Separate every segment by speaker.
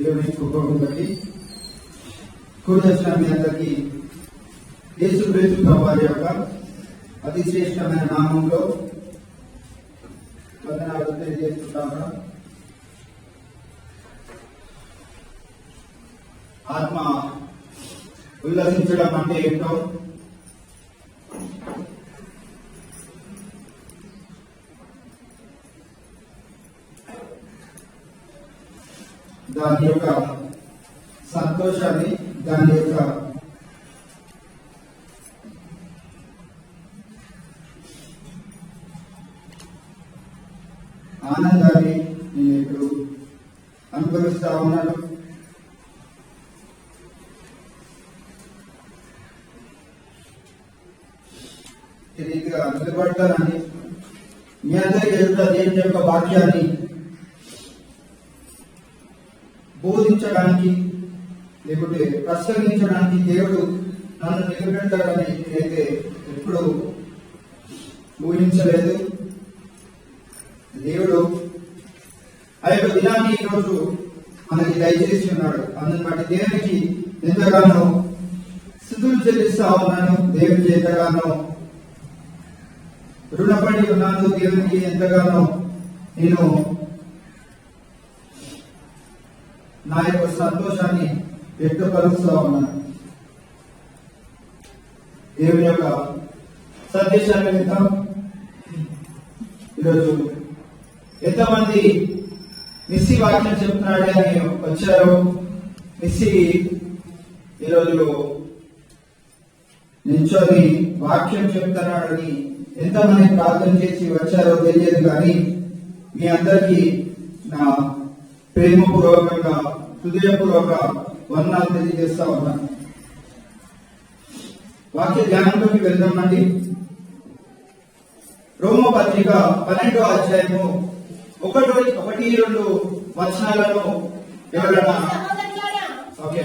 Speaker 1: దేవుని కృపను బట్టి కూడి వచ్చిన మీ అందరికీ యేసుక్రీస్తు ప్రభువారి యొక్క అతి శ్రేష్టమైన నామంలో వందనాలు తెలియజేస్తున్నాను. ఆత్మ ఉల్లాసించడం అంటే ఏంటో దాని యొక్క సంతోషాన్ని, దాని యొక్క ఆనందాన్ని నేను ఇప్పుడు అనుభవిస్తా ఉన్నాను. తిరిగిగా నిలబడతానని మీ అందరికీ ఎదుట దేవుని యొక్క వాక్యాన్ని బోధించడానికి లేకుంటే ప్రసంగించడానికి దేవుడు నన్ను నిలబెట్టాడని నేనైతే ఎప్పుడు ఊహించలేదు. దేవుడు ఆ యొక్క దినాన్ని ఈరోజు మనకి దయచేసి ఉన్నాడు. అందుని బట్టి దేవునికి ఎంతగానో స్తుతులు చెల్లిస్తా ఉన్నాను. దేవునికి ఎంతగానో రుణపడి ఉన్నాను. దేవునికి ఎంతగానో నేను నా యొక్క సంతోషాన్ని వ్యక్తపరుస్తూ ఉన్నాను. దేవుని యొక్క సందేశాన్ని వింటాం. ఈరోజు ఎంతమంది మిస్సి వాక్యం చెప్తున్నాడు అని వచ్చారు. మిస్సి ఈరోజు నిల్చొని వాక్యం చెప్తున్నాడని ఎంతమంది ప్రార్థన చేసి వచ్చారో తెలియదు, కానీ మీ అందరికీ నా ప్రేమపూర్వకంగా హృదయపూర్వక వర్ణాలు తెలియజేస్తా ఉన్నాను. వాక్య ధ్యానంలోకి వెళ్దామండి. రోమపత్రిక 12వ అధ్యాయము 1-2 వచనాలను ఎవరైనా ఓకే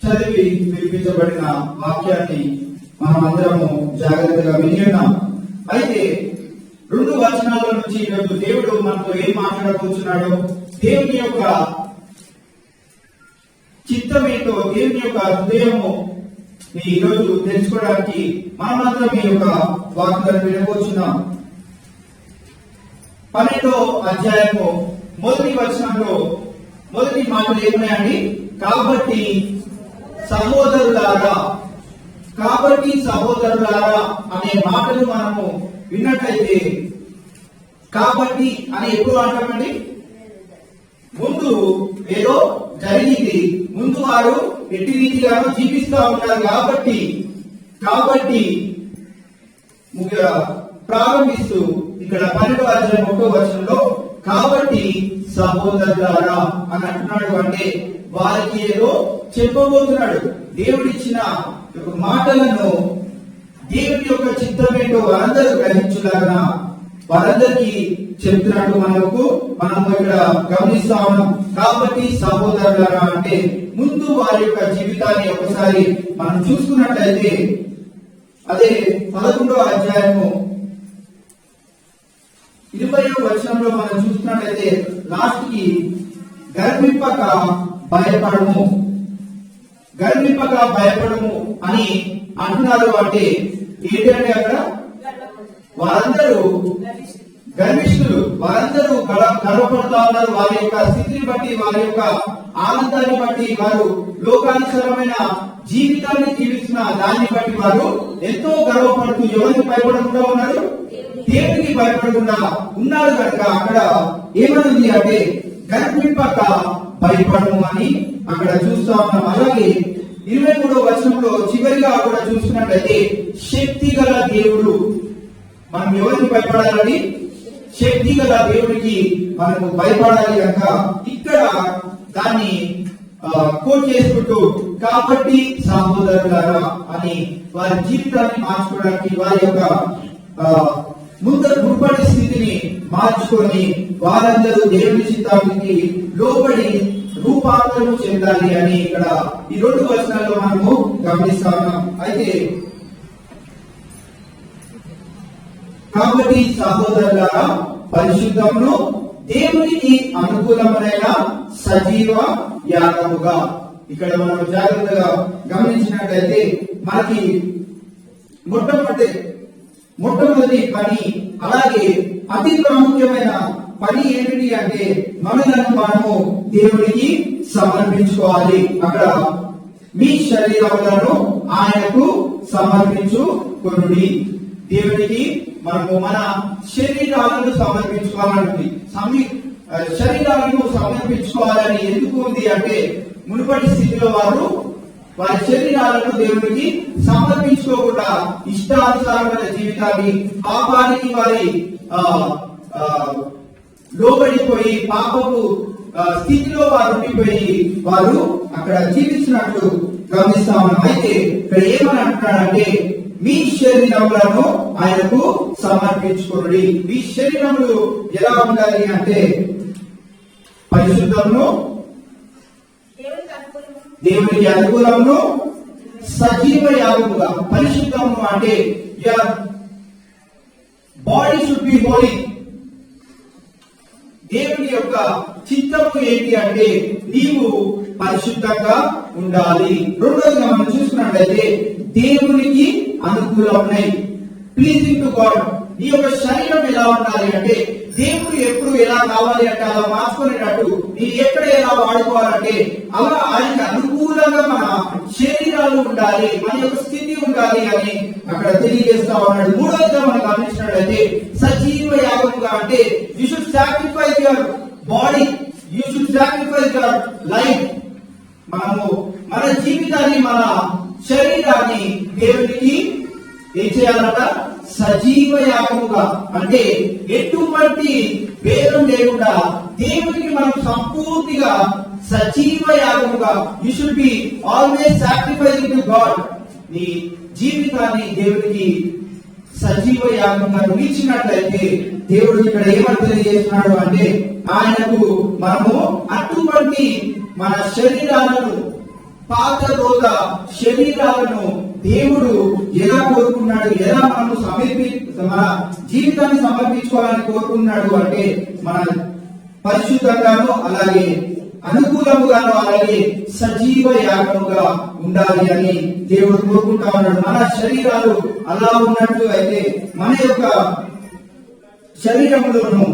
Speaker 1: చదివి వినిపించబడిన వాక్యాన్ని మనం అందరము జాగ్రత్తగా వినియున్నాం. అయితే 2 వచనాల నుంచి ఈరోజు దేవుడు మనతో ఏం మాట్లాడబోతున్నాడో, దేవుని యొక్క చిత్తం ఏంటో, దేవుని యొక్క హృదయము ఈరోజు తెలుసుకోవడానికి మనమందరం ఈ యొక్క వాక్యాన్ని వినబోతున్నాం. 12వ అధ్యాయము 1వ వచనంలో మొదటి మాటలు ఏమున్నాయండి? కాబట్టి సహోదరులారా అనే మాటలు మనము విన్నట్లయితే, కాబట్టి అని ఎప్పుడు అంటామండి? ముందు ఏదో జరిగింది, ముందు వారు ఎట్టి రీతిగానో జీవిస్తూ ఉంటారు. కాబట్టి ప్రారంభిస్తూ ఇక్కడ 12వ అధ్యాయం 1వ వచనంలో కాబట్టి సహోదరులారా అని అంటున్నాడు. అంటే వారికి ఏదో చెప్పబోతున్నాడు. దేవుడిచ్చిన మాటలను, దేవుని యొక్క చిత్తం ఏంటో వారందరూ గ్రహించులాగా వారందరికీ చెప్తున్నాడు. మనం ఇక్కడ గమనిస్తా ఉన్నాం. కాబట్టి సహోదరులారా అంటే ముందు వారి యొక్క జీవితాన్ని ఒకసారి మనం చూసుకున్నట్లయితే, అదే 11వ అధ్యాయము 20వ వచనంలో మనం చూసుకున్నట్లయితే లాస్ట్ కి గర్వింపక భయపడము అని అంటున్నారు. అంటే ఏంటంటే అక్కడ వారందరూ గర్విష్ఠులు, వారందరూ గర్వపడుతూ ఉన్నారు. వారి యొక్క స్థితిని బట్టి, వారి యొక్క ఆనందాన్ని బట్టి, వారు లోకానుసరమైన జీవితాన్ని జీవిస్తున్న దాన్ని బట్టి వారు ఎంతో గర్వపడుతూ ఎవరికి భయపడకుండా ఉన్నారు? దేవునికి భయపడకుండా ఉన్నాడు కనుక అక్కడ ఏమనుంది అంటే కనిపింపక భయపడము అని అక్కడ చూస్తా ఉన్నాం. అలాగే 23వ వచనంలో చివరిగా కూడా చూస్తున్నట్లయితే శక్తి గల దేవుడు, మనం ఎవరికి భయపడాలని? శక్తి గల దేవుడికి మనకు భయపడాలి కనుక ఇక్కడ దాన్ని కోట్ చేసుకుంటూ, కాబట్టి సహోదరులారా అని వారి జీవితాన్ని మార్చుకోవడానికి, వారి యొక్క మునుపటి స్థితిని మార్చుకొని వారందరూ దేవుని చిత్తానికి లోబడి రూపాంతరం చెందాలి అని ఇక్కడ ఈ 2 వచనాల్లో మనము గమనిస్తా ఉన్నాం. అయితే కాబట్టి సహోదరులారా పరిశుద్ధమును దేవునికి అనుకూలమైన సజీవ యాగముగా, ఇక్కడ మనం జాగ్రత్తగా గమనించినట్లయితే మనకి మొట్టమొదటి పని, అలాగే అతి ప్రాముఖ్యమైన పని ఏమిటి అంటే మనలను మనము దేవునికి సమర్పించుకోవాలి. అక్కడ మీ శరీరములను ఆయనకు సమర్పించుకొనుడి. దేవునికి మనము మన శరీరాలను సమర్పించుకోవాలండి. శరీరాలను సమర్పించుకోవాలని ఎందుకు ఉంది అంటే మునుపటి స్థితిలో వారి శరీరాలను దేవునికి సమర్పించుకోకుండా ఇష్టానుసారమైన జీవితాన్ని, పాపానికి వారి లోబడిపోయి పాపపు స్థితిలో వారు ఉండిపోయి వారు అక్కడ జీవిస్తున్నట్లు గమనిస్తా ఉన్నాం. అయితే ఇక్కడ ఏమని అంటున్నాడంటే మీ శరీరములను ఆయనకు సమర్పించుకోండి. మీ శరీరములు ఎలా ఉండాలి అంటే పరిశుద్ధమును, దేవునికి అనుకూలమును, సజీవ యాగముగా. పరిశుద్ధము అంటే బాడీ షుడ్ బి హోలీ. దేవుని యొక్క చిత్తము ఏంటి అంటే నీవు పరిశుద్ధంగా ఉండాలి. రెండోదిగా మనం చూసుకున్నట్లయితే దేవునికి అనుకూలమునై, ప్లీజింగ్ టు గాడ్. నీ యొక్క శరీరం ఎలా ఉండాలి అంటే దేవుడు ఎప్పుడు ఎలా కావాలి అంటే అలా మార్చుకునేటట్టు, నీ ఎక్కడ ఎలా వాడుకోవాలంటే అలా ఆయనకి అనుకూలంగా మన శరీరాలు ఉండాలి, మన యొక్క స్థితి ఉండాలి అని అక్కడ తెలియజేస్తా ఉన్నాడు. మూడోదిగా మనం గమనించినట్లయితే సజీవ యాగముగా అంటే you should sacrifice your body, you should sacrifice your life. మనము మన జీవితాన్ని, మన శరీరాన్ని దేవునికి ఏం చేయాలంట? సజీవ యాగముగా. అంటే ఎటువంటి భేదం లేకుండా దేవునికి మనం సంపూర్తిగా సజీవ యాగముగా, you should be always sacrificing to God. నీ జీవితాన్ని దేవునికి సజీవ యాగంగా ఇచ్చినట్లయితే దేవుడు ఇక్కడ ఏమని తెలియజేస్తున్నాడు అంటే ఆయనకు మనము అటువంటి మన శరీరాలను, పాత రోగ శరీరాలను దేవుడు ఎలా కోరుకున్నాడు, ఎలా మనము మన జీవితాన్ని సమర్పించుకోవాలని కోరుకున్నాడు అంటే మన పరిశుద్ధంగాను, అలాగే అనుకూలముగాను, అలాగే సజీవ యాగముగా ఉండాలి అని దేవుడు కోరుకుంటా ఉన్నాడు. మన శరీరాలు అలా ఉన్నట్లు అయితే మన యొక్క శరీరములను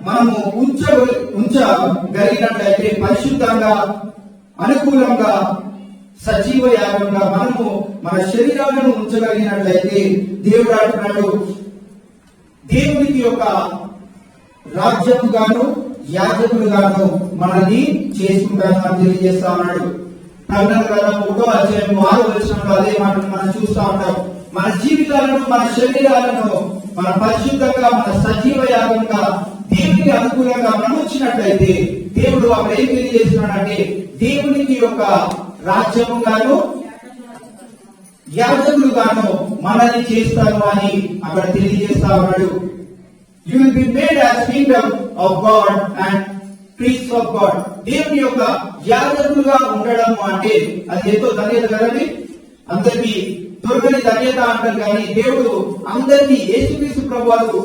Speaker 1: మనము ఉంచగలిగినట్లయితే పరిశుద్ధంగా, అనుకూలంగా, సజీవ యాగంగా మనము మన శరీరాలను ఉంచగలిగినట్లయితే దేవుడు అంటున్నాడు దేవునికి యొక్క రాజ్యముగాను యాజకులుగాను మనల్ని చేసుకుంటామని తెలియజేస్తా ఉన్నాడు. ప్రకటన గ్రంథం 1వ అధ్యాయం 6వ వచనంలో అదే మాటను మనం చూస్తా ఉంటాం. మన జీవితాలను, మన శరీరాలను మన పరిశుద్ధంగా, మన సజీవ యాగంగా దేవునికి అనుకూలంగా మనం వచ్చినట్లయితే దేవుడు అక్కడ ఏం తెలియజేస్తున్నాడంటే దేవునికి యొక్క రాజ్యముగాను యాజకులుగాను మనల్ని చేస్తాను అని అక్కడ తెలియజేస్తా ఉన్నాడు. You will be made as kingdom of God and priests of God. దేవుని యొక్క యాజకులుగా ఉండడం అంటే అది ఎంతో ధన్యత కదండి. అందరికీ దొరకని ధన్యత అంటారు కానీ దేవుడు అందరినీ యేసుక్రీస్తు ప్రభువు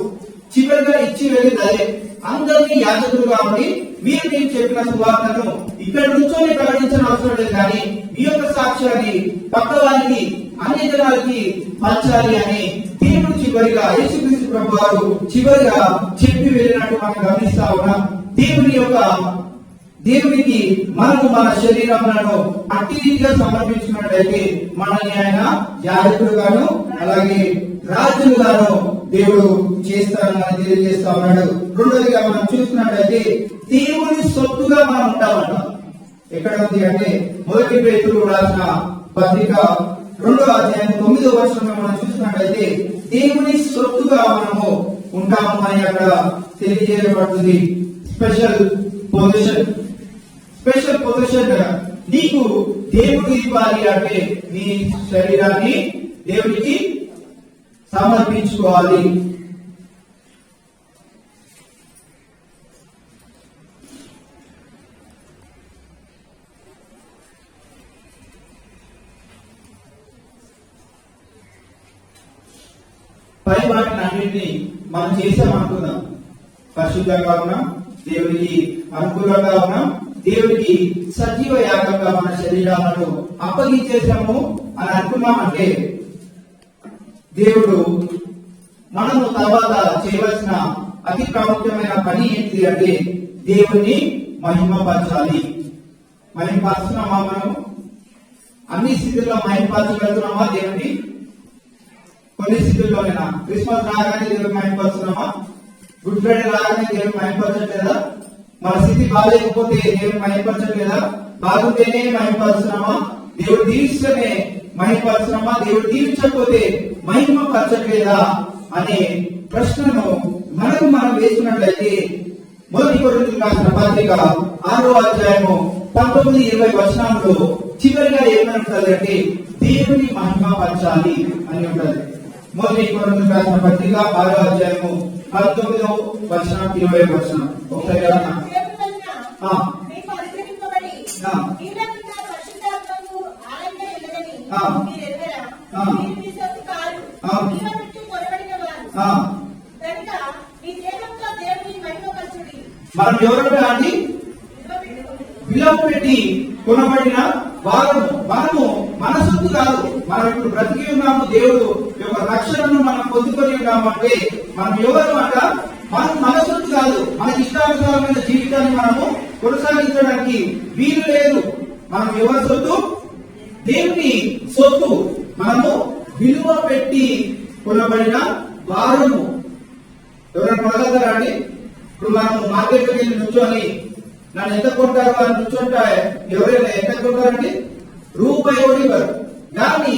Speaker 1: చివరిగా ఇచ్చి వెళ్ళింది అందరినీ యాజకులుగా ఉండి మీరు నేను చెప్పిన సువార్తను ఇక్కడ నుంచోనే ప్రకటించిన అవసరం లేదు, కానీ మీ యొక్క సాక్ష్యాన్ని పక్క వారికి, అన్ని జనాలకి పంచాలి అని దేవుడు చివరిగా యేసుక్రీస్తు ప్రభువు చివరిగా చెప్పి వెళ్ళినట్టు మనం గమనిస్తా ఉన్నాం. దేవుని యొక్క దేవునికి మనకు మన శరీరాలను అట్టి రీతిగా సమర్పించినట్లయితే మనల్ని ఆయన యాజకుడుగాను అలాగే రాజులుగాను దేవుడు చేస్తారని మనం తెలియజేస్తా ఉన్నాడు. రెండోదిగా మనం చూసుకున్నట్లయితే దేవుని సొత్తుగా మనం ఉంటామంట. ఎక్కడ ఉంది అంటే మొదటి పేతురు రాసిన పత్రిక 2వ అధ్యాయం 9వ వచనంలో మనం చూసినట్లయితే దేవుని సొత్తుగా మనము ఉంటాము అని అక్కడ తెలియజేయబడుతుంది. స్పెషల్ పొజిషన్ నీకు దేవుడు ఇవ్వాలి అంటే నీ శరీరాన్ని దేవుడికి సమర్పించుకోవాలి. పై వాటిని అన్నింటినీ మనం చేసామనుకుందాం. పరిశుద్ధంగా ఉన్నాం, దేవుడికి అనుకూలంగా ఉన్నాం, దేవుడికి సజీవ యాగంగా మన శరీరాలను అప్పగించేసాము అని అనుకున్నామంటే దేవుడు మనము తర్వాత చేయవలసిన అతి ప్రాముఖ్యమైన పని ఏంటి అంటే దేవుణ్ణి మహిమపరచాలి. మహిమపరుస్తున్నామా? మనము అన్ని స్థితుల్లో మహిమపరచగలుగుతున్నామా దేవుని? కొన్ని స్థితుల్లోనైనా క్రిస్మస్ రాగానే దేవుడిని మహిమపరుస్తున్నామా? గుడ్ ఫ్రైడే రాగానే దేవుడిని మహిమపరచట్లేదా? మన స్థితి బాగాలేకపోతే దేవుడిని మహిమపరచట్లేదా? బాగుంటేనే మహిమపరుస్తున్నామా? దేవుడు దీవిస్తేనే మహిమపరుస్తున్నామా? దేవుడు దీవించకపోతే మహిమపరచట్లేదా అనే ప్రశ్నను మనకు మనం వేసుకున్నట్లయితే మొదటి కొరింథీయులకు రాసిన పత్రిక 6వ అధ్యాయము 19-20 వచనాల్లో చివరిగా ఏమని ఉంటుంది అంటే దేవుని మహిమపరచాలి అని ఉంటుంది. మొదటి కొరింథీయులకు రాసిన పత్రిక 6వ అధ్యాయము 19వ వచనం 20వ వచనం ఒకసారి మనం ఎవరు అండి? విలువ పెట్టి కొనబడిన వారు. మనము మన సొత్తు కాదు. మనం ఇప్పుడు బ్రతికి ఉన్నాము, దేవుడు యొక్క రక్షణను మనం పొందుకొని ఉన్నాము అంటే మనం ఎవరు అంట? మనం మన సొత్తు కాదు. మనకి ఇష్టానుసారమైన జీవితాన్ని మనము కొనసాగించడానికి వీలు లేదు. మనం ఎవరి సొత్తు? దేవుని సొత్తు. మనము విలువ పెట్టి కొనబడిన వారము. ఎవరైనా కొనగలుగుతారా అండి? ఇప్పుడు మనం మార్కెట్కి వెళ్ళి నుంచొని నన్ను ఎంత కొంటారు అని నుంచుంటా ఎవరైనా ఎంత కొంటారండి? రూపాయి కూడా ఇవ్వరు. కానీ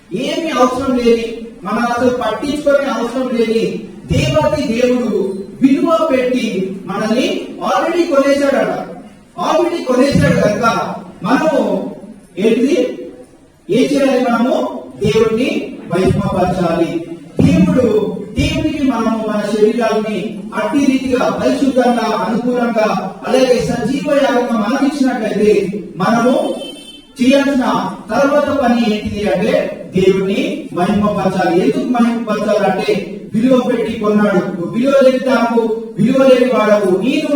Speaker 1: ఏమి అవసరం లేని, మనం అసలు పట్టించుకునే అవసరం లేని దేవతి దేవుడు విలువ పెట్టి మనల్ని ఆల్రెడీ కొనేశాడట. ఆల్రెడీ కొనేశాడు కనుక మనము ఏంటిది ఏం చేయాలి? మనము దేవుడిని మహిమపరచాలి. దేవునికి మనము మన శరీరాన్ని అట్టి రీతిగా పరిశుద్ధంగా అనుకూలంగా అలాగే సజీవ యాగంగా మనం ఇచ్చినట్లయితే మనము చేయాల్సిన తర్వాత పని ఏంటిది అంటే దేవుడిని మహిమపరచాలి. ఎందుకు మహిమపరచాలంటే విలువ పెట్టి కొన్నాడు. విలువ లేని తాము, విలువ లేని వాడవు,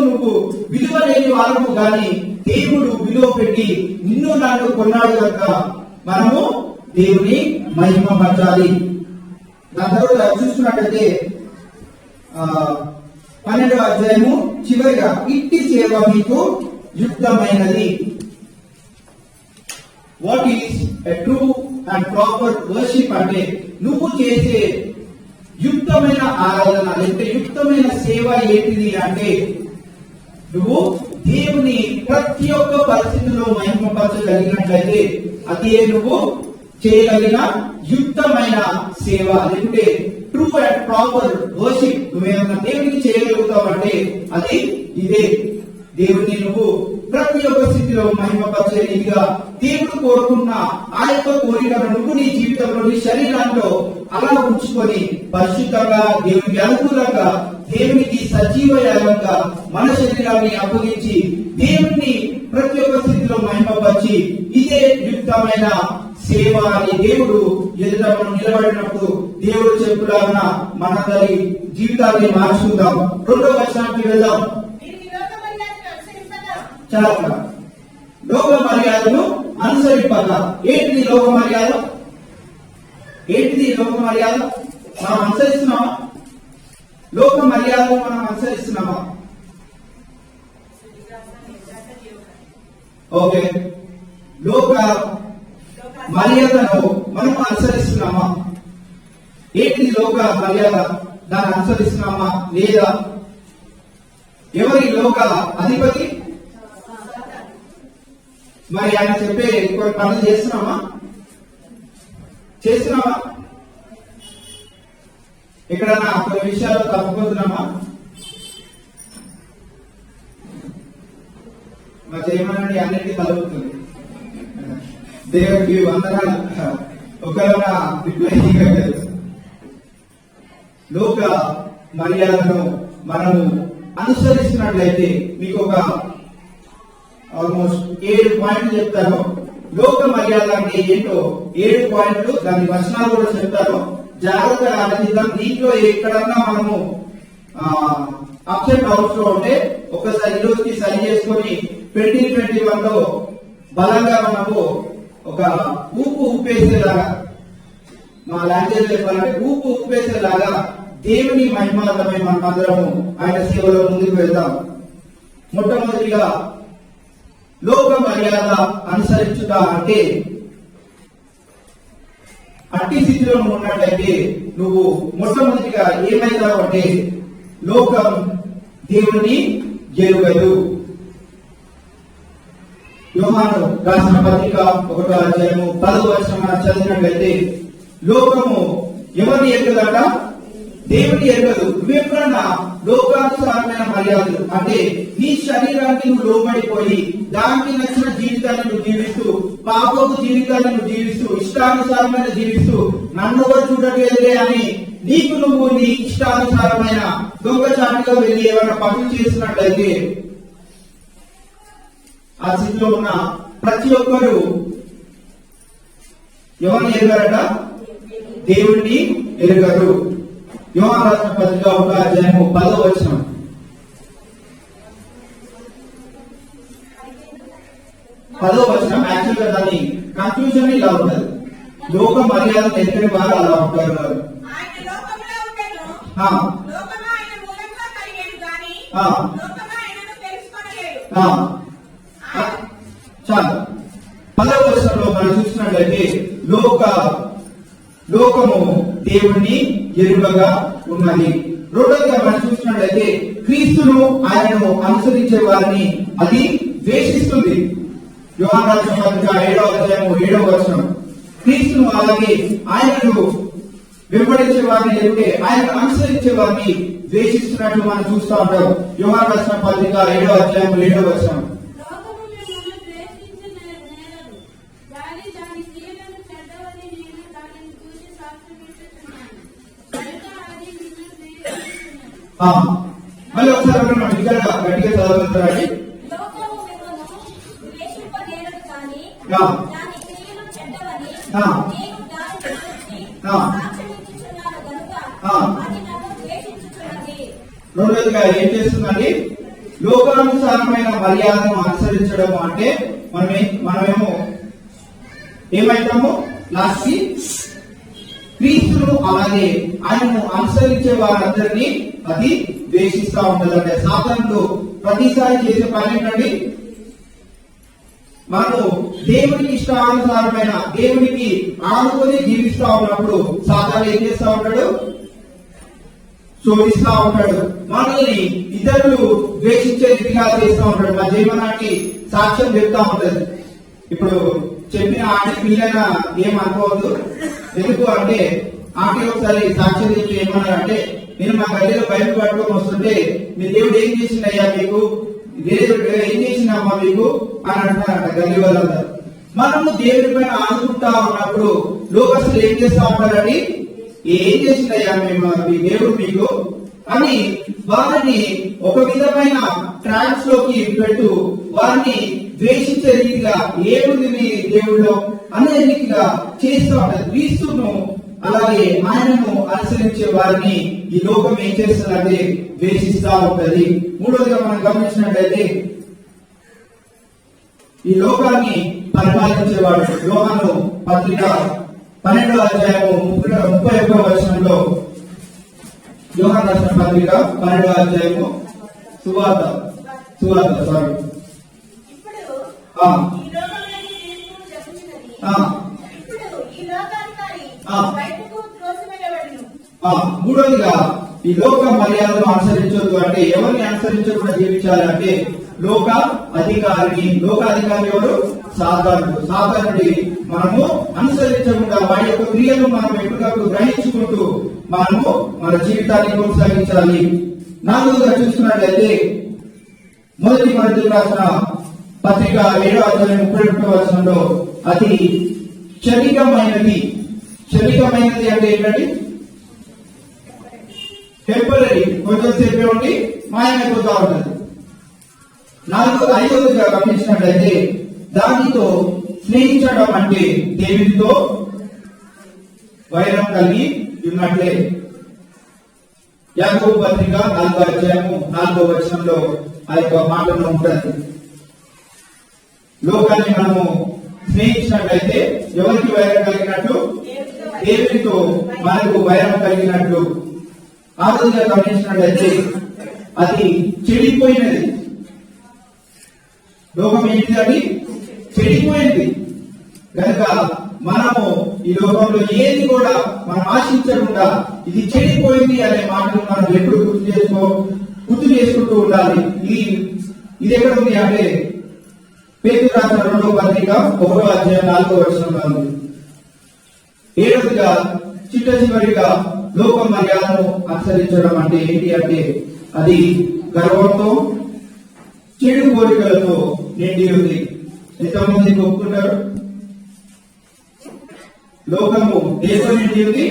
Speaker 1: నువ్వు విలువ లేని వాడవు. కానీ దేవుడు విలువ పెట్టి నిన్ను నన్ను కొన్నాడు కనుక మనము దేవుని మహిమపరచాలి. దాని తర్వాత చూసుకున్నట్లయితే 12వ అధ్యాయము చివరిగా ఇట్టి సేవ మీకు యుక్తమైనది. What is a true and proper worship అంటే నువ్వు చేసే యుక్తమైన ఆరాధన లేకపోతే యుక్తమైన సేవ ఏంటిది అంటే నువ్వు దేవుని ప్రతి ఒక్క పరిస్థితిలో మహిమపరచగలిగినట్లయితే అదే నువ్వు చేయగలిగిన యుక్తమైన సేవ. లేకుంటే ట్రూ అండ్ ప్రాపర్ వర్షిప్ నువ్వేమన్నా దేవునికి చేయగలుగుతావు అంటే అది ఇదే. దేవుని నువ్వు ప్రతి ఒక్క స్థితిలో మహిమపరిచే రీతిగా దేవుడు కోరుకున్న ఆ యొక్క కోరికను నువ్వు నీ జీవితంలో నీ శరీరంలో అలా ఉంచుకొని పరిశుద్ధంగా దేవునికి అనుకూలంగా దేవునికి సజీవ యాగంగా మన శరీరాన్ని అప్పగించి దేవుని ప్రతి ఒక్క స్థితిలో మహిమపరిచి ఇదే యుక్తమైన సేవ అని దేవుడు ఎదుట మనం నిలబడినప్పుడు దేవుడు చెప్పులాగా మనందరి జీవితాన్ని మార్చుకుందాం. 2వ వచనానికి వెళ్దాం. చాలా లోక మర్యాదను అనుసరింపక. ఏంటిది లోక మర్యాద? ఏంటిది లోక మర్యాద? మనం అనుసరిస్తున్నామా? లోక మర్యాదను మనం అనుసరిస్తున్నామా? ఓకే, లోక మర్యాదను మనం అనుసరిస్తున్నామా? ఏంటి లోక మర్యాద? దాన్ని అనుసరిస్తున్నామా లేదా? ఎవరి లోక అధిపతి? మరి ఆయన చెప్పే కొన్ని పనులు చేస్తున్నామా? ఎక్కడన్నా కొన్ని విషయాలు తప్పుపోతున్నామా? మరి చేయమనండి, అన్నిటికీ తలుపుతుంది. దేవుడికి వందనాలు. ఒకవేళ లోక మర్యాదను మనము అనుసరిస్తున్నట్లయితే మీకు ఒక ఆల్మోస్ట్ 7 పాయింట్లు చెప్తాను. లోక మర్యాద అంటే ఏంటో 7 పాయింట్లు, దాని వచనాలు కూడా చెప్తాను. జాగ్రత్తగా ఆలోచిద్దాం. దీంట్లో ఎక్కడన్నా మనము అప్సెట్ అవుట్ లో ఉంటే ఒకసారి ఈ రోజుకి సరి చేసుకొని 2021 లో బలంగా మనము ఒక ఊపేసేలాగా, మా లాంగ్వేజ్ చెప్పాలంటే ఊపేసేలాగా దేవుని మహిమార్థమై మనమందరము ఆయన సేవలో ముందుకు వెళ్దాం. మొట్టమొదటిగా లోక మర్యాద అనుసరించుట అంటే, అట్టి స్థితిలో ఉన్నట్లయితే నువ్వు మొట్టమొదటిగా ఏమైతావు అంటే లోకం దేవుని ఎరుగదు. యోహాను రాసిన పత్రిక 1వ అధ్యాయము 10వ వచనం మనం చదివినట్లయితే, లోకము ఎవరిని ఎరుగదట? దేవుని ఎరుగదు. నువ్వెప్పుడన్నా లోకానుసారమైన మర్యాదలు అంటే నీ శరీరానికి నువ్వు లోబడిపోయి దానికి నచ్చిన జీవితాన్ని నువ్వు జీవిస్తూ, పాపపు జీవితాన్ని నువ్వు జీవిస్తూ, ఇష్టానుసారమైన జీవిస్తూ, నన్ను ఎవరు చూడట్లేదే అని నీకు నువ్వు నీ ఇష్టానుసారమైన దొంగచాటుగా వెళ్ళి ఏమైనా పనులు చేసినట్లయితే ఆ స్థితిలో ఉన్న ప్రతి ఒక్కరు ఎవరిని ఎరుగారట? దేవుణ్ణి ఎరుగరు. యోహాను రాసిన పత్రిక 1వ అధ్యాయము 10వ వచనం. యాక్చువల్ గా దాని కన్క్లూజన్ ఇలా ఉంటుంది, లోక మర్యాద తెలియని వారు అలా ఉంటారు. చాలు. 10వ వచనంలో మనం చూసినట్లయితే లోకము దేవుణ్ణి ఎరుగగా ఉన్నది. రెండోదిగా మనం చూసినట్లయితే క్రీస్తును ఆయనను అనుసరించే వారిని అది ద్వేషిస్తుంది. యోహాను రాసిన పత్రిక 7వ అధ్యాయము 7వ వచనం, క్రీస్తును అలాగే ఆయనను వెంబడించే వారిని లేకుంటే ఆయనను అనుసరించే వారిని ద్వేషిస్తున్నట్లు మనం చూస్తూ ఉంటాం. యోహాను రాసిన పత్రిక 7వ అధ్యాయము 7వ వచనం. మళ్ళీ ఒకసారి గట్టిగా చదవగలుగుతారండి. రెండోదిగా ఏం చేస్తుందండి? లోకానుసారమైన మర్యాదను అనుసరించడం అంటే మనమేమో ఏమైతాము? లాస్ట్కి క్రీస్తును అలాగే ఆయనను అనుసరించే వారందరినీ అది ద్వేషిస్తా ఉంటుందంటే సాతానుడు ప్రతిసారి చేసే పని ఏంటండి? మనము దేవునికి ఇష్టానుసారమైన దేవునికి ఆనుకొని జీవిస్తా ఉన్నప్పుడు సాతాను ఏం చేస్తా ఉంటాడు? శోధిస్తా ఉంటాడు. మనల్ని ఇతరులు ద్వేషించే రీతిగా చేస్తూ ఉంటాడు. మా జీవనానికి సాక్ష్యం చెప్తా ఉంటది. ఇప్పుడు చెప్పిన ఆడి పిల్లైనా ఏమనుకోవద్దు. ఎందుకు అంటే ఆంటీ ఒకసారి సాక్ష్యం చెప్పి ఏమన్నారంటే, నేను మా గల్లీలో బయట పట్టుకొని వస్తుంటే మీ దేవుడు ఏం చేసిందయ్యా మీకు, ఏం చేసిందమ్మా మీకు అని అంటున్నారంట గల్లీ వాళ్ళందరూ. మనము దేవుడి పైన ఆనుకుంటా ఉన్నప్పుడు లోకస్తులు ఏం చేస్తా ఉంటారని, ఏం చేసిందయ్యా మేము మీ దేవుడు మీకు అని వారిని ఒక విధమైన ట్రాన్స్ లోకి పెట్టు, వారిని ద్వేషించే రీతిగా ఏముంది మీ దేవుడిలో అనే రీతిగా చేస్తూ ఉంటారు. క్రీస్తును అలాగే ఆయనను అనుసరించే వారిని ఈ లోకం ఏం చేస్తుందంటే ద్వేషిస్తా ఉంటది. మూడోదిగా మనం గమనించినట్లయితే ఈ లోకాన్ని పరిపాలించేవాడు. యోహాను పత్రిక 12వ అధ్యాయము 31వ వచనంలో, యోహాను రాసిన పత్రిక 12వ అధ్యాయము సువార్త
Speaker 2: ఈ లోకమునకు తీర్పు జరుగుచున్నది. ఇప్పుడు ఈ లోకాధికారి బయటకు త్రోసివేయబడును.
Speaker 1: మూడోదిగా ఈ లోక మర్యాదను అనుసరించొద్దు అంటే ఎవరిని అనుసరించకుండా జీవించాలి అంటే లోక అధికారిని. లోక అధికారి ఎవరు? సాధారణుడు. సాధారణుడి మనము అనుసరించకుండా వాడి యొక్క క్రియలు మనం ఎప్పటికప్పుడు గ్రహించుకుంటూ మనము మన జీవితాన్ని కొనసాగించాలి. నాలుగుగా చూసుకున్నట్లయితే మొదటి కొరింథీయులకు రాసిన పత్రిక 7వ అధ్యాయం 31వ వచనంలో అది క్షణికమైనది. క్షణికమైనది అంటే ఏంటంటే టెంపరీ, కొంచెం సేపే ఉండి మాయమైపోతా ఉంటుంది. ఐదవదిగా గమనించినట్లయితే దానితో స్నేహించడం అంటే దేవునితో వైరం కలిగి ఉన్నట్లే. యాకోబు పత్రిక 4వ అధ్యాయము 4వ వచనంలో ఆ యొక్క మాటలో ఉంటుంది. లోకాన్ని మనము స్నేహించినట్లయితే ఎవరికి వైరం కలిగినట్లు? దేవునితో మనకు వైరం కలిగినట్లు. ఆరోగ్యంగా గమనించినట్లయితే అది చెడిపోయినది. లోకం ఏంటి? అది చెడిపోయింది కనుక మనము ఈ లోకంలో ఏది కూడా మనం ఆశించకుండా ఇది చెడిపోయింది అనే మాటలు మనం ఎప్పుడు గుర్తు చేసుకుంటూ ఉండాలి. ఇది ఎక్కడ ఉంది అంటే పేతురు రాసిన 2వ పత్రిక 1వ అధ్యాయం 4వ వచనంలో ఉంది. ఏడవదిగా చిట్ట చివరిగా లోక మర్యాదను అనుసరించడం అంటే ఏంటి అంటే అది గర్వంతో చెడు కోరికలతో నిండి ఉంది. ఎంతమంది ఒప్పుకుంటారు? లోకము దేశం నిండి ఉంది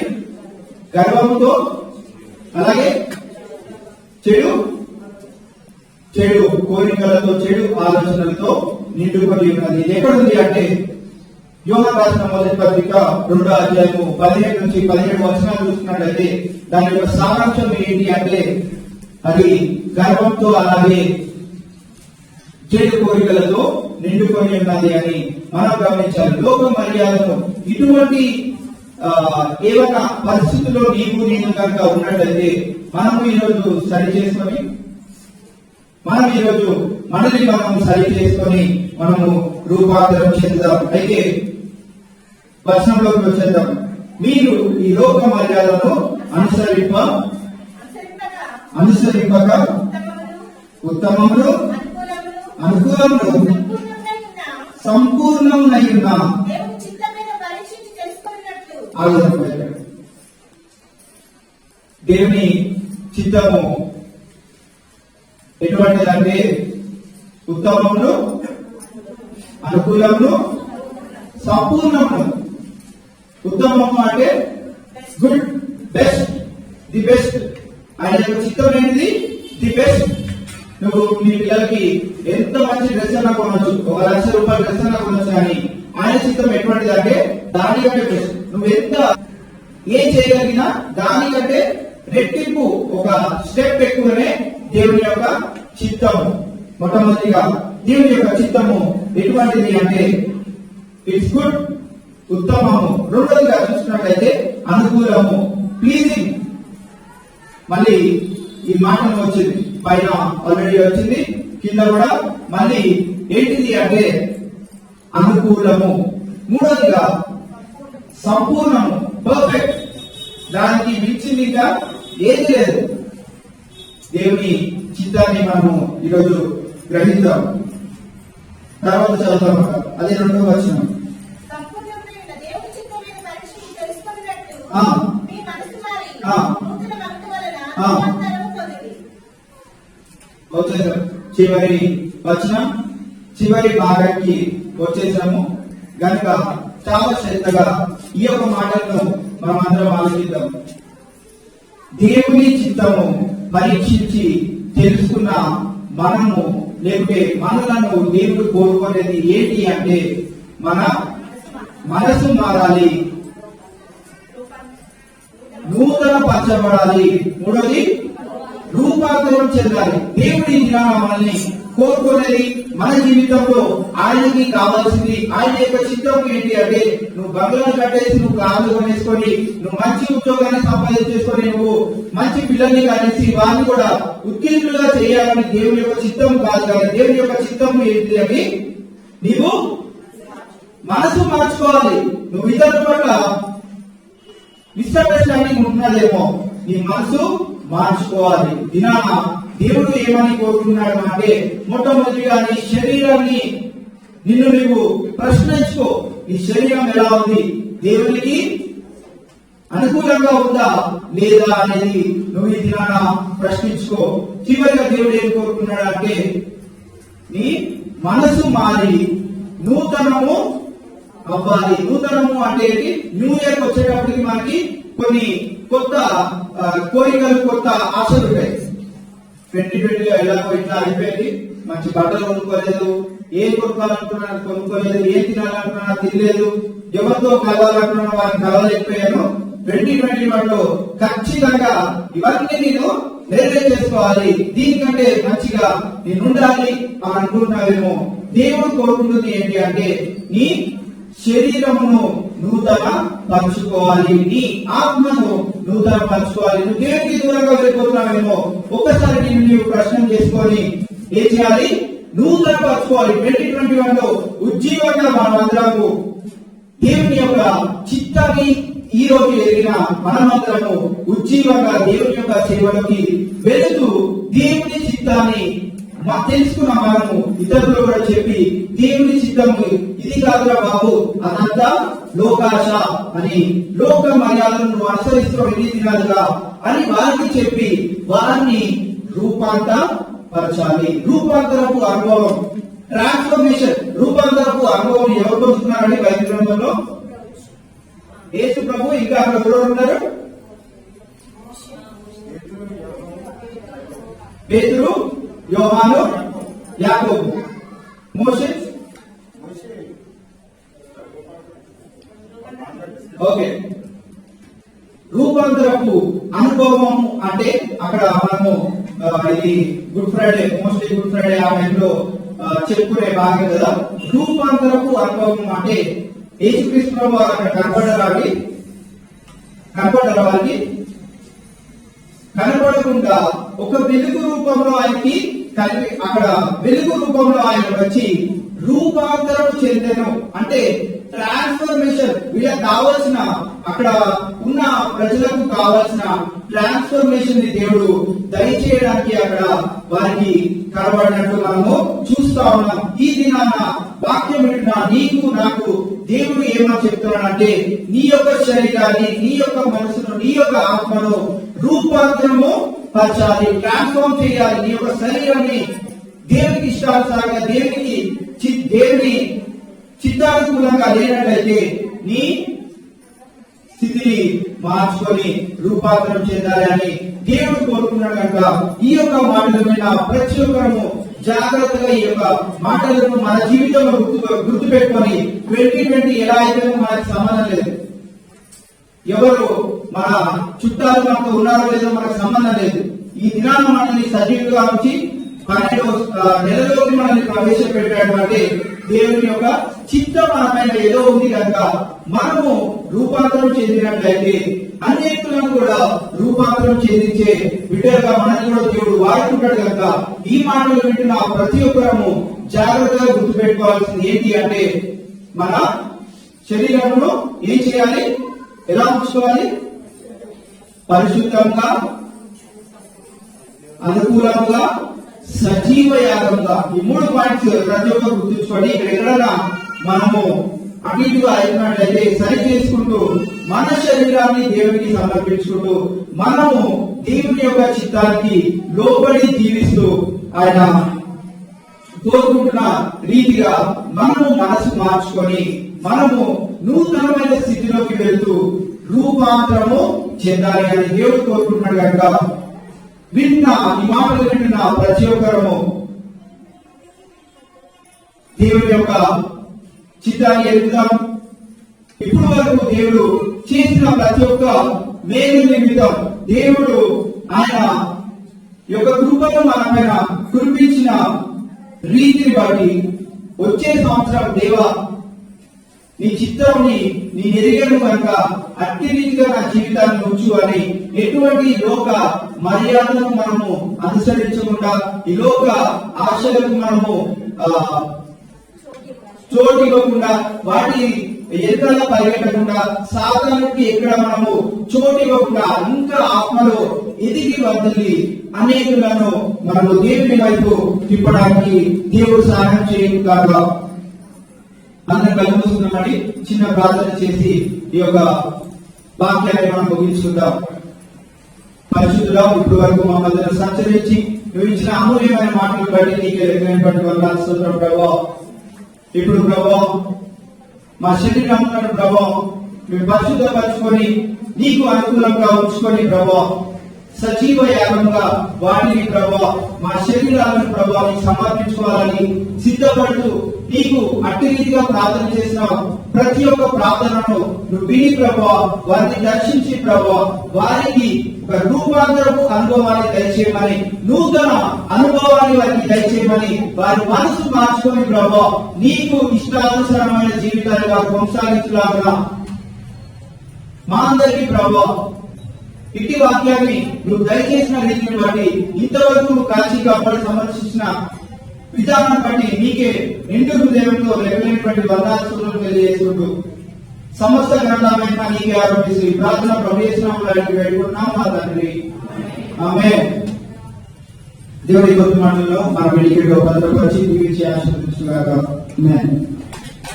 Speaker 1: గర్వంతో, అలాగే చెడు కోరికలతో, చెడు ఆలోచనలతో నిండుకొని ఉన్నది. ఎక్కడుంది అంటే యోహాను రాసిన మొదటి పత్రిక 2వ అధ్యాయము 15 నుంచి 17 వచనాలు చూస్తున్నట్లయితే దాని యొక్క సారాంశం ఏంటి అంటే అది గర్వంతో అలాగే చెడు కోరికలతో నిండుకొని ఉన్నది అని మనం గమనించాలి. లోక మర్యాదను ఇటువంటి ఏమైనా పరిస్థితుల్లో నేను కనుక ఉన్నట్లయితే మనము ఈరోజు సరి చేసుకొని మనము సరి చేసుకొని మనము రూపాంతరం చెందుదాం. అయితే వచనంలోకి వచ్చేద్దాం. మీరు ఈ లోక మర్యాదను అనుసరింపక ఉత్తమములు అనుకూలములు సంపూర్ణమునైన దేవుని చిత్తము ఎటువంటిదంటే ఉత్తమములు అనుకూలములు సంపూర్ణములు. ఉత్తమము అంటే గుడ్, బెస్ట్, ది బెస్ట్. ఆయన యొక్క చిత్తం ఏంటిది? The best. నువ్వు మీ పిల్లలకి ఎంత మంచి డ్రెస్ అన్నా కొనవచ్చు, 1,00,000 రూపాయల డ్రెస్ అన్నా కొనవచ్చు, కానీ ఆయన చిత్తం ఎటువంటిది అంటే దానికంటే బెస్ట్. నువ్వు ఎంత ఏం చేయగలిగినా దానికంటే రెట్టింపు, ఒక స్టెప్ ఎక్కువనే దేవుని యొక్క చిత్తము. మొట్టమొదటిగా దేవుని యొక్క చిత్తము ఎటువంటిది అంటే ఇట్స్ గుడ్, ఉత్తమము. రెండోదిగా చూసినట్లయితే అనుకూలము, ప్లీజింగ్. మళ్ళీ ఈ మాటను వచ్చింది, పైన ఆల్రెడీ వచ్చింది, కింద కూడా మళ్ళీ ఏంటిది అంటే అనుకూలము. మూడోదిగా సంపూర్ణము, పర్ఫెక్ట్. దానికి మించింది ఇంకా ఏది లేదు. దేవుని చిత్తాన్ని మనము ఈరోజు గ్రహిద్దాం. తర్వాత చదువుతాం, అదే 2వ వచనం. వచ్చేసాం చివరి వచనం, చివరి భాగానికి వచ్చేసాము గనుక చాలా శ్రద్ధగా ఈ యొక్క మాటలను మనం అందరం ఆలోచిద్దాం. దేవుని చిత్తము పరీక్షించి తెలుసుకున్న మనము, లేకుంటే మనలను దేవుడు కోరుకునేది ఏంటి అంటే మన మనసు మారాలి, నూతన పరచబడాలి. మూడోది రూపాంతరం చెందాలి. దేవుడి మనల్ని కోరుకునేది మన జీవితంలో ఆయనకి కావాల్సింది, ఆయన యొక్క చిత్తం ఏంటి అంటే నువ్వు బంగ్లాలు కట్టేసి, నువ్వు కార్లు కొనేసుకొని, నువ్వు మంచి ఉద్యోగాన్ని సంపాదించేసుకొని, నువ్వు మంచి పిల్లల్ని కలిసి వారిని కూడా ఉత్తీర్ణులుగా చేయాలని దేవుని యొక్క చిత్తం కాదు. కానీ దేవుని యొక్క చిత్తం ఏంటి అని నీవు మనసు మార్చుకోవాలి. నువ్వు ఇతరుల పట్ల మిస్అండర్స్టాండింగ్ ఉంటున్నదేమో, నీ మనసు మార్చుకోవాలి. దినాన దేవుడు ఏమని కోరుతున్నాడు అంటే, మొట్టమొదటిగా నీ శరీరాన్ని నిన్ను నీవు ప్రశ్నించుకో. నీ శరీరం ఎలా ఉంది, దేవునికి అనుకూలంగా ఉందా లేదా అనేది నువ్వు ఈ దినాన ప్రశ్నించుకో. చివరిగా దేవుడు ఏం కోరుకున్నాడు అంటే, నీ మనసు మారి నూతనము అవ్వాలి. నూతనము అంటే న్యూ ఇయర్ వచ్చేటప్పటికి మనకి కొన్ని కొత్త కోరికలు, కొత్త ఆశలు ఉంటాయి. 2020 ఎలాగో ఇట్లా అయిపోయింది, మంచి బట్టలు కొనుక్కోలేదు, ఏం కొనుక్కోవాలనుకున్నాను కొనుక్కోలేదు, ఏం తినాలనుకున్నా తినలేదు, ఎవరితో కలవాలనుకున్నా వారిని కలవలేకపోయాను. 2021లో ఖచ్చితంగా ఇవన్నీ నేను నెరవేర్చేసుకోవాలి, దీనికంటే మంచిగా నేను ఉండాలి అని అనుకుంటున్నావేమో. దేవుడు కోరుకుంటుంది ఏంటి అంటే, నీ శరీరమును నూతన పరుచుకోవాలి, నీ ఆత్మను నూతన పరుచుకోవాలి. నువ్వు దేవుడికి దూరంగా వెళ్ళిపోతున్నావేమో, ఒక్కసారి నీవు ప్రశ్న చేసుకొని ఏం చేయాలి? నూతన పరుచుకోవాలి. 2021లో ఉజ్జీవంగా మనమందరము దేవుని యొక్క చిత్తాన్ని ఈ రోజు ఎరిగిన మనమందరము ఉజ్జీవంగా దేవుని యొక్క సేవలోకి వెళుతూ దేవుని చిత్తాన్ని తెలుసుకున్న మనము ఇతరులు కూడా చెప్పి, దేవుని చిత్తము ఇది కాదురా బాబు, అదంతా లోకాశ అని, లోక మర్యాదలను నువ్వు అనుసరిస్తున్నావు ఎన్ని దినాలుగా అని వారికి చెప్పి వారిని రూపాంతరపరచాలి. రూపాంతరపు అనుభవం, ట్రాన్స్ఫర్మేషన్, రూపాంతరపు అనుభవం ఎవరు పొందుతున్నారని బైబిల్ గ్రంథంలో యేసు ప్రభు, ఇంకా అక్కడ ఎవరు ఉన్నారు? పేతురు, యోహాను, యాకోబు, మోషే. ఓకే, రూపాంతరపు అనుభవం అంటే అక్కడ మనము ఇది good Friday, mostly good Friday ఆ టైంలో చెప్పుకునే భాగం కదా. రూపాంతరపు అనుభవం అంటే యేసుక్రీస్తు ప్రభు అక్కడ కనపడ్డ వారికి కనపడకుండా ఒక వెలుగు రూపంలో ఆయనకి అక్కడ వెలుగు రూపంలో ఆయన వచ్చి రూపాంతరం చెందను అంటే ట్రాన్స్ఫర్మేషన్. వీళ్ళకి కావాల్సిన, అక్కడ ఉన్న ప్రజలకు కావాల్సిన ట్రాన్స్ఫర్మేషన్ ని దేవుడు దయచేయడానికి అక్కడ వారికి కనబడినట్టు మనము చూస్తా ఉన్నాం. ఈ దినాన వాక్యం వింటున్నా నీకు నాకు దేవుడు ఏమని చెప్తున్నాడంటే, నీ యొక్క శరీరాన్ని, నీ యొక్క మనసును, నీ యొక్క ఆత్మను రూపాంతరము పరచాలి, ట్రాన్స్ఫార్మ్ చేయాలి. నీ యొక్క శరీరాన్ని దేవునికి ఇష్టానుసారంగా, దేవుని చిత్తానుకూలంగా లేనట్లయితే నీ స్థితిని మార్చుకొని రూపాంతరం చెందాలి అని దేవుడు కోరుకున్నాడు కనుక ఈ యొక్క మాటల మీద ప్రతి ఒక్కరము జాగ్రత్తగా ఈ యొక్క మాటలను మన జీవితంలో గుర్తు పెట్టుకొని 2020 ఎలా అయితే మనకు సంబంధం లేదు, ఎవరు మన చుట్టాలు మనకు ఉన్నారో లేదో మనకు సంబంధం లేదు. ఈ దినాన్ని మనల్ని సజీవుగా ఉంచి 12వ నెలలోకి మనల్ని ప్రవేశపెట్టాడు అంటే దేవుని యొక్క చిత్తం మన పైన ఏదో ఉంది కనుక మనము రూపాంతరం చెందినట్లయితే అనేకులను కూడా రూపాంతరం చెందించే బిడ్డలుగా మనల్ని కూడా దేవుడు వాడుకుంటాడు కనుక ఈ మాటలు వింటున్న ప్రతి ఒక్కరము జాగ్రత్తగా గుర్తుపెట్టుకోవాల్సింది ఏంటి అంటే, మన శరీరంలో ఏం చేయాలి, ఎలా ఉంచుకోవాలి? పరిశుద్ధంగా, అనుకూలంగా, సజీవ యాగంగా. ఈ 3 పాయింట్స్ ప్రతి ఒక్కరు గుర్తుంచుకోండి. ఇక్కడ ఎక్కడైనా మనము అన్నిటిగా అయినట్లయితే సరి చేసుకుంటూ మన శరీరాన్ని దేవునికి సమర్పించుకుంటూ మనము దేవుని యొక్క చిత్తానికి లోబడి జీవిస్తూ ఆయన కోరుకుంటున్న రీతిగా మనము మనసు మార్చుకొని మనము నూతనమైన స్థితిలోకి వెళ్తూ రూపాంతరము చెందాలి అని దేవుడు కోరుకుంటున్నాడు కనుక విన్న ఈ మాటలు వింటున్న ప్రతి ఒక్కరము దేవుడి యొక్క చిత్తాన్ని ఎదుగుదాం. ఇప్పుడు వరకు దేవుడు చేసిన ప్రతి ఒక్క మేలు నిమిత్తం దేవుడు ఆయన యొక్క కృపను మన పైన కురిపించిన రీతిని బట్టి వచ్చే సంవత్సరం దేవా నీ చిత్తాన్ని నీ ఎరిగను కనుక అట్టి రీతిగా నా జీవితాన్ని ఉంచు అని ఎటువంటి లోక మర్యాదలను మనము అనుసరించకుండా ఈ లోక ఆశలకు మనము చోటు ఇవ్వకుండా, వాటి ఎదురుగా పరిగెట్టకుండా, సాతానుడికి ఎక్కడ మనము చోటు ఇవ్వకుండా ఇంకా ఆత్మలో ఎదిగి వదిలి అనేకులను మనము దేవుని వైపు తిప్పడానికి దేవుడు సహాయం చేయను కాగా. అందరం కళ్ళు మూసుకున్నామని చిన్న ప్రార్థన చేసి ఈ యొక్క వాక్యాన్ని మనం ముగించుకుందాం. పరిశుద్ధుడా, ఇప్పటి వరకు మా మధ్యలో సంచరించి నువ్వు ఇచ్చిన అమూల్యమైన మాటలు బట్టి నీకు ఎదురైనటువంటి వందనాలు స్తోత్రం ప్రభా. ఇప్పుడు ప్రభా మా శరీరం ప్రభా మేము పరిశుద్ధపరచుకొని నీకు అనుకూలంగా ఉంచుకొని ప్రభా సజీవ యాగంగా వాటిని ప్రభా మా శరీరాలను ప్రభా నీకు సమర్పించుకోవాలని సిద్ధపడుతూ నీకు అట్టి రీతిగా ప్రార్థన చేసిన ప్రతి ఒక్క ప్రార్థనను నువ్వు విని ప్రభా వారిని దర్శించి ప్రభా వారికి ఒక రూపాంతరపు అనుభవాన్ని దయచేయమని, నూతన అనుభవాన్ని వారికి దయచేయమని, వారి మనసు మార్చుకొని ప్రభా నీకు ఇష్టానుసారమైన జీవితాన్ని వారు కొనసాగించలాగా మా అందరికీ ప్రభా ఇట్టి వాక్యాన్ని నువ్వు దయచేసిన రీతిని బట్టి, ఇంతవరకు నువ్వు కాచి కాపాడి సమర్శించిన విధానం బట్టి నీకే నిండు హృదయంతో లెక్కలేనటువంటి వందనాలు తెలియజేసుకుంటూ సమస్త గ్రంథాలైన నీకే ఆరోపిస్తూ ప్రార్థన ప్రవేశనాలు వేడుకున్నాం మా తండ్రి, ఆమేన్. దేవుడి కొద్ది మాటల్లో మన వెలిగిలో భద్రపరిచి దీవించి ఆశీర్వదించుగాక. ఆమేన్.